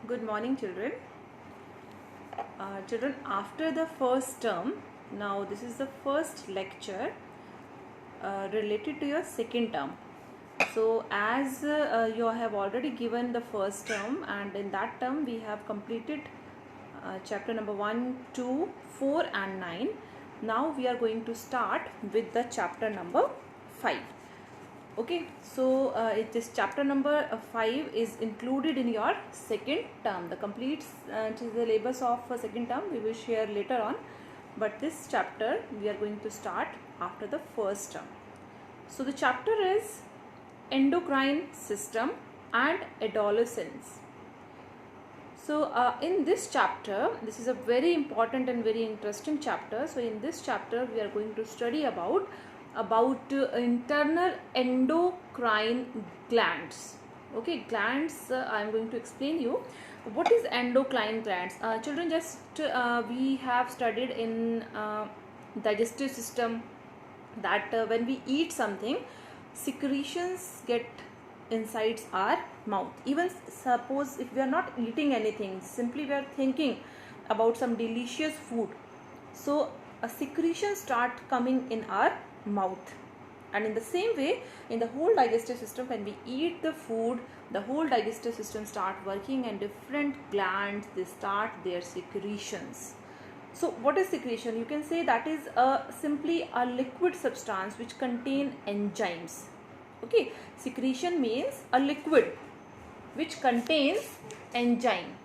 Good morning, children. Children, after the first term, now this is the first lecture related to your second term. So, as you have already given the first term, and in that term we have completed chapter number 1, 2, 4 and 9. Now we are going to start with the chapter number 5. Okay, so this chapter number 5 is included in your second term. The complete syllabus of second term we will share later on, but this chapter we are going to start after the first term. So the chapter is endocrine system and adolescence. So in this chapter, this is a very important and very interesting chapter. So in this chapter we are going to study about internal endocrine glands. Okay, glands, I am going to explain you what is endocrine glands. Children, just we have studied in digestive system that when we eat something, secretions get inside our mouth. Even suppose if we are not eating anything, simply we are thinking about some delicious food, so a secretion start coming in our mouth. And in the same way, in the whole digestive system, when we eat the food, the whole digestive system start working and different glands, they start their secretions. So what is secretion? You can say that is simply a liquid substance which contain enzymes. Okay, secretion means a liquid which contains enzyme.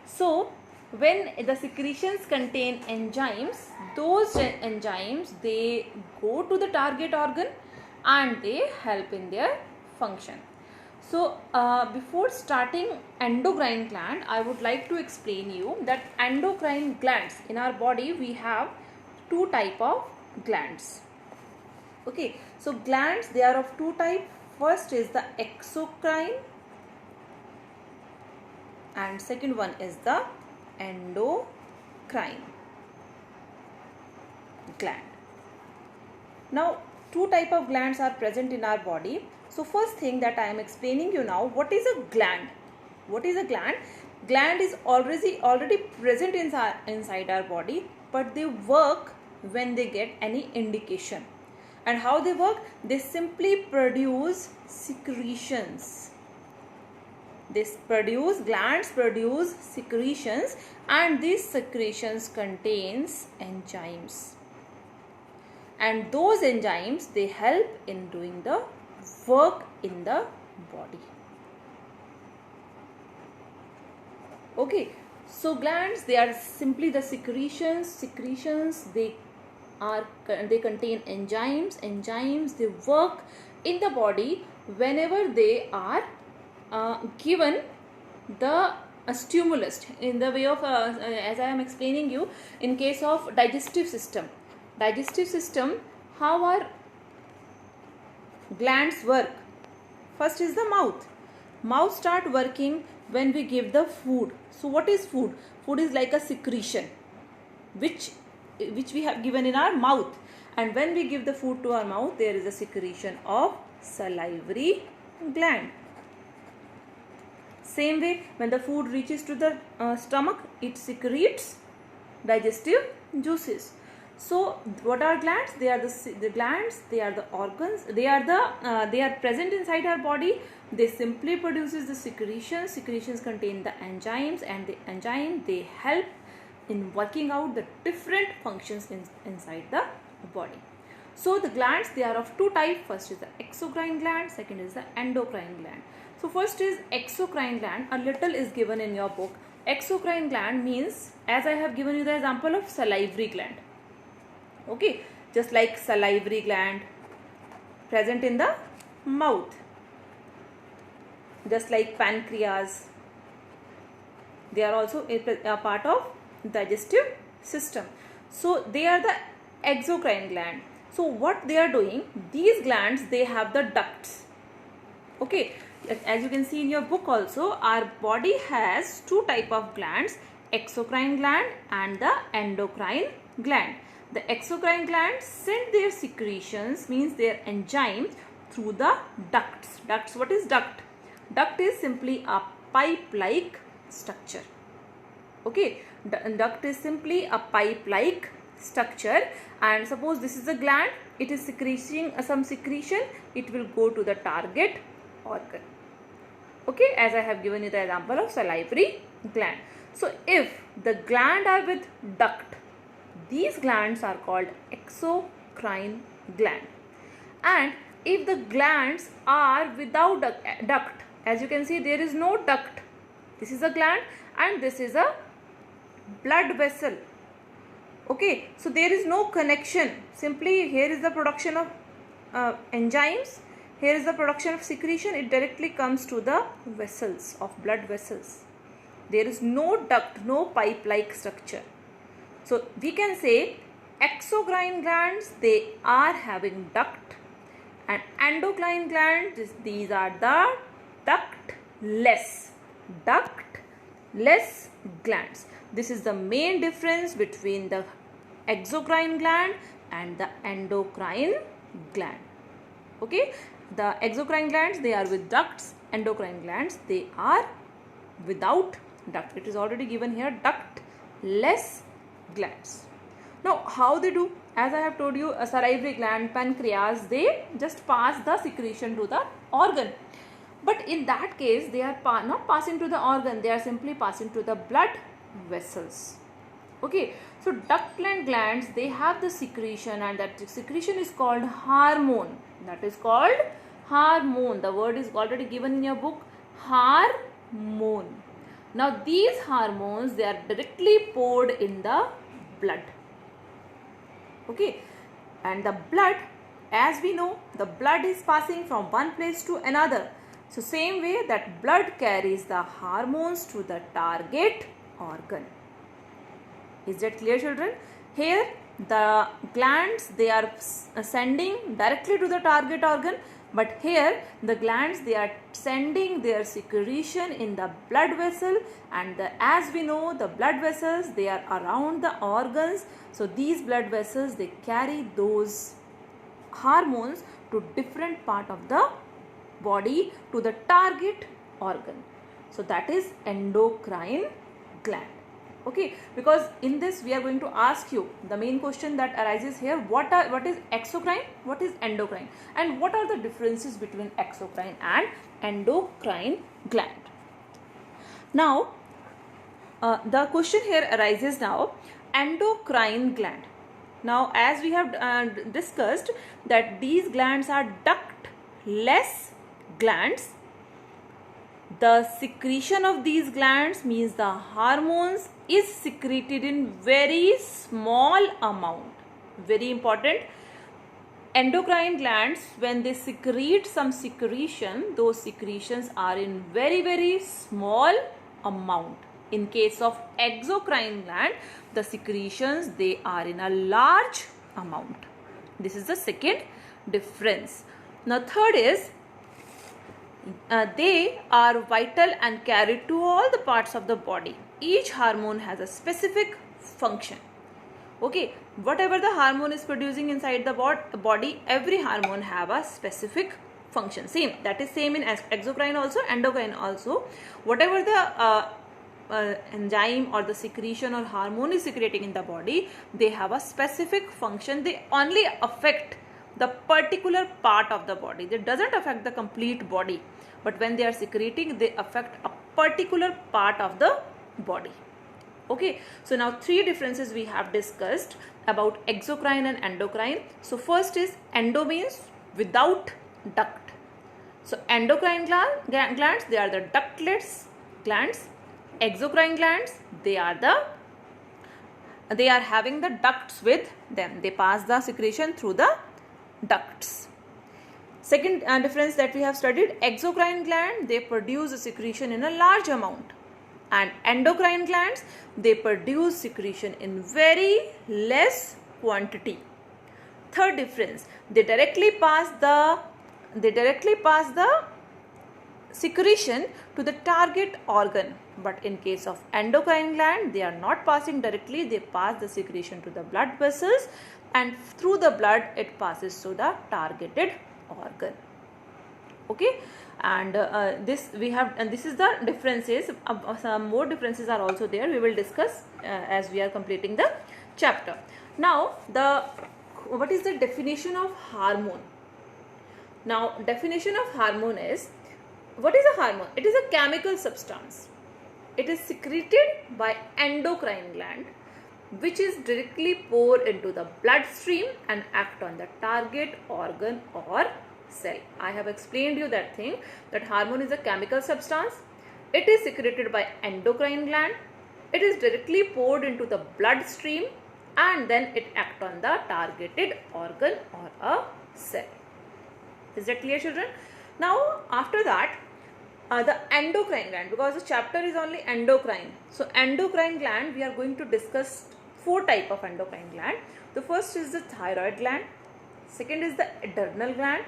So when the secretions contain enzymes, those enzymes, they go to the target organ and they help in their function. So before starting endocrine gland, I would like to explain you that endocrine glands, in our body we have two type of glands. Okay, so glands, they are of two type. First is the exocrine and second one is the endocrine gland. Now two type of glands are present in our body. So first thing that I am explaining you now, what is a gland? What is a gland? Gland is already present inside our body, but they work when they get any indication. And how they work? They simply produce secretions. Glands produce secretions, and these secretions contains enzymes. And those enzymes, they help in doing the work in the body. Okay, so glands, they are simply the secretions. They contain enzymes. They work in the body whenever they are given the stimulus, in the way of as I am explaining you, in case of digestive system, how our glands work. First is the mouth start working when we give the food. So what is food? Food is like a secretion which we have given in our mouth, and when we give the food to our mouth, there is a secretion of salivary gland. Same way, when the food reaches to the stomach, it secretes digestive juices. So what are glands? They are the glands, they are the organs, they are present inside our body. They simply produces the secretions. Secretions contain the enzymes, and the enzyme, they help in working out the different functions inside the body. So the glands, they are of two types. First is the exocrine gland, second is the endocrine gland. So first is exocrine gland. A little is given in your book. Exocrine gland means, as I have given you the example of salivary gland. Okay, just like salivary gland present in the mouth, just like pancreas, they are also a part of digestive system. So they are the exocrine gland. So what they are doing, these glands, they have the ducts. Okay, as you can see in your book also, our body has two type of glands, exocrine gland and the endocrine gland. The exocrine glands send their secretions, means their enzymes, through the ducts. What is duct? Duct is simply a pipe-like structure. Okay, duct is simply a pipe like structure, and suppose this is a gland, it is secreting some secretion, it will go to the target organ. Okay, as I have given you the example of salivary gland. So if the gland are with duct, these glands are called exocrine gland. And if the glands are without duct, as you can see there is no duct, this is a gland and this is a blood vessel. Okay, so there is no connection, simply here is the production of enzymes, here is the production of secretion, it directly comes to the vessels of blood vessels. There is no duct, no pipe like structure. So we can say exocrine glands, they are having duct, and endocrine glands, these are the ductless glands. This is the main difference between the exocrine gland and the endocrine gland. Okay, the exocrine glands, they are with ducts, endocrine glands, they are without duct. It is already given here, ductless glands. Now how they do? As I have told you, a salivary gland, pancreas, they just pass the secretion to the organ. But in that case, they are not passing to the organ, they are simply passing to the blood vessels. Okay, so ductless glands, they have the secretion, and that secretion is called hormone. That is called hormone. The word is already given in your book, hormone. Now these hormones, they are directly poured in the blood. Okay, and the blood, as we know, the blood is passing from one place to another. So same way that blood carries the hormones to the target organ. Is that clear, children? Here the glands, they are sending directly to the target organ, but here the glands, they are sending their secretion in the blood vessel, and as we know, the blood vessels, they are around the organs. So these blood vessels, they carry those hormones to different part of the body, to the target organ. So that is endocrine gland. Okay, because in this we are going to ask you the main question that arises here, what is exocrine, what is endocrine, and what are the differences between exocrine and endocrine gland. Now the question here arises now, endocrine gland. Now as we have discussed that these glands are ductless glands, the secretion of these glands means the hormones is secreted in very small amount. Very important. Endocrine glands, when they secrete some secretion, those secretions are in very small amount. In case of exocrine gland, the secretions, they are in a large amount. This is the second difference. Now third is, they are vital and carried to all the parts of the body. Each hormone has a specific function. Okay, whatever the hormone is producing inside the body, every hormone have a specific function. Same, that is same in exocrine also, endocrine also. Whatever the enzyme or the secretion or hormone is secreting in the body, they have a specific function. They only affect the particular part of the body. They doesn't affect the complete body, but when they are secreting, they affect a particular part of the body. Okay, so now three differences we have discussed about exocrine and endocrine. So first is, endo means without duct. So endocrine glands, they are the ductless glands. Exocrine glands, they are having the ducts with them. They pass the secretion through the ducts. Second difference that we have studied, exocrine gland, they produce a secretion in a large amount, and endocrine glands, they produce secretion in very less quantity. Third difference, they directly pass the secretion to the target organ, but in case of endocrine gland, they are not passing directly, they pass the secretion to the blood vessels, and through the blood it passes to the targeted organ. Okay, and this we have, and this is the differences. Some more differences are also there, we will discuss as we are completing the chapter. Now what is the definition of hormone? Now definition of hormone is, what is a hormone? It is a chemical substance. It is secreted by endocrine gland, which is directly poured into the bloodstream and act on the target organ or cell. I have explained you that thing, that hormone is a chemical substance. It is secreted by endocrine gland. It is directly poured into the bloodstream and then it acts on the targeted organ or a cell. Is that clear, children? Now after that, the endocrine gland, because the chapter is only endocrine. So endocrine gland, we are going to discuss 4 types of endocrine gland. The first is the thyroid gland, second is the adrenal gland,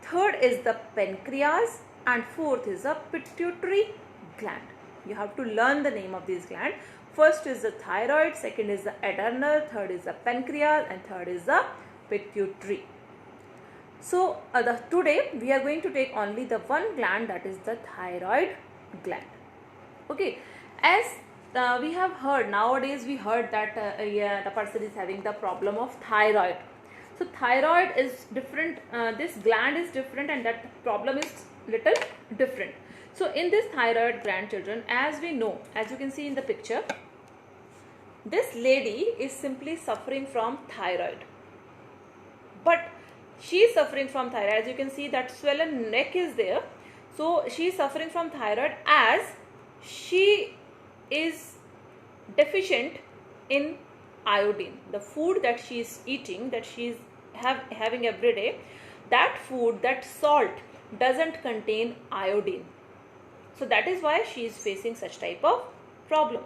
third is the pancreas, and fourth is the pituitary gland. You have to learn the name of these gland. First is the thyroid, second is the adrenal, third is the pancreas, and third is the pituitary. So today we are going to take only the one gland, that is the thyroid gland. Okay, as we have heard, nowadays we heard that the person is having the problem of thyroid. So thyroid is different, this gland is different, and that problem is little different. So in this thyroid gland, children, as we know, as you can see in the picture, this lady is simply suffering from thyroid. But she is suffering from thyroid. As you can see, that swollen neck is there. So she is suffering from thyroid as she is deficient in iodine. The food that she is eating, that she is having every day, that food, that salt doesn't contain iodine. So that is why she is facing such type of problem.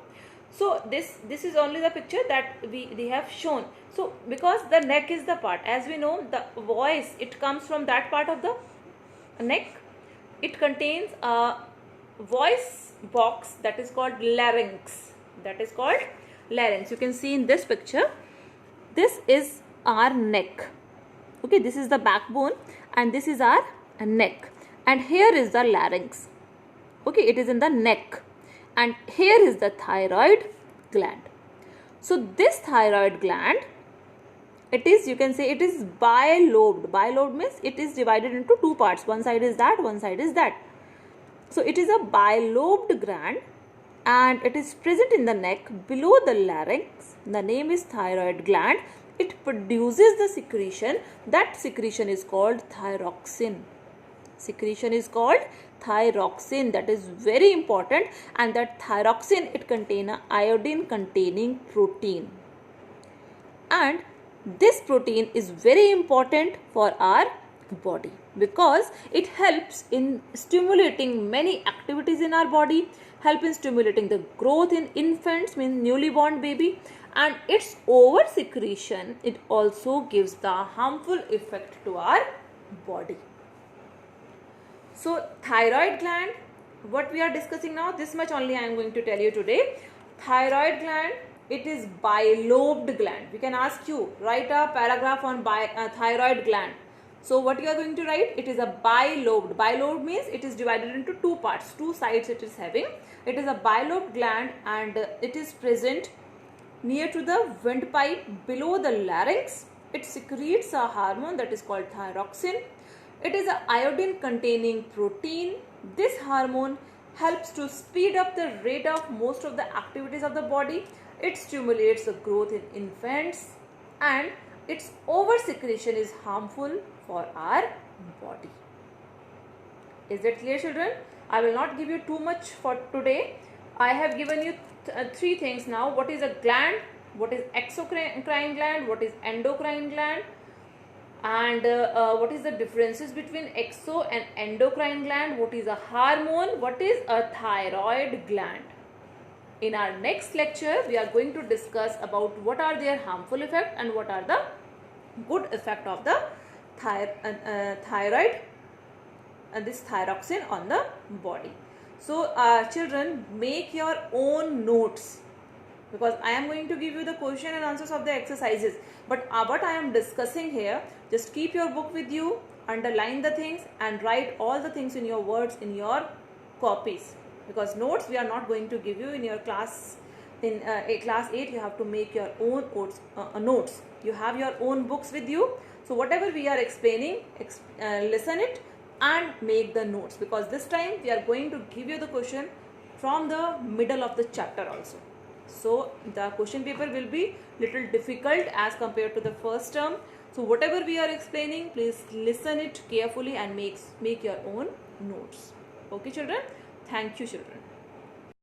So this is only the picture that they have shown. So because the neck is the part, as we know, the voice, it comes from that part of the neck. It contains a voice box that is called larynx. That is called larynx. You can see in this picture, this is our neck. Okay, this is the backbone and this is our neck, and here is the larynx. Okay, it is in the neck, and here is the thyroid gland. So this thyroid gland, it is, you can say, it is bilobed. Bilobed means it is divided into 2 parts. One side is that, one side is that. So it is a bilobed gland and it is present in the neck below the larynx. The name is thyroid gland. It produces the secretion. That secretion is called thyroxine. Secretion is called thyroxine. That is very important, and that thyroxine, it contains a iodine containing protein, and this protein is very important for our body because it helps in stimulating many activities in our body, help in stimulating the growth in infants, means newly born baby, and its over secretion, it also gives the harmful effect to our body. So thyroid gland, what we are discussing now, this much only I am going to tell you today. Thyroid gland, it is bilobed gland. We can ask you, write a paragraph on thyroid gland. So what you are going to write? It is a bilobed. Bilobed means it is divided into 2 parts, 2 sides it is having. It is a bilobed gland and it is present near to the windpipe below the larynx. It secretes a hormone that is called thyroxine. It is an iodine containing protein. This hormone helps to speed up the rate of most of the activities of the body. It stimulates the growth in infants, and its over secretion is harmful for our body. Is that clear, children? I will not give you too much for today. I have given you 3 things now. What is a gland? What is exocrine gland? What is endocrine gland? And what is the differences between exo and endocrine gland? What is a hormone? What is a thyroid gland? In our next lecture, we are going to discuss about what are their harmful effects and what are the good effect of the thyroid and this thyroxine on the body. So children, make your own notes, because I am going to give you the question and answers of the exercises, but what I am discussing here, just keep your book with you, underline the things and write all the things in your words in your copies, because notes we are not going to give you in your class. In class 8 you have to make your own notes. You have your own books with you, so whatever we are explaining, listen it and make the notes, because this time we are going to give you the question from the middle of the chapter also. So the question paper will be little difficult as compared to the first term. So whatever we are explaining, please listen it carefully and make your own notes. Okay children, thank you children.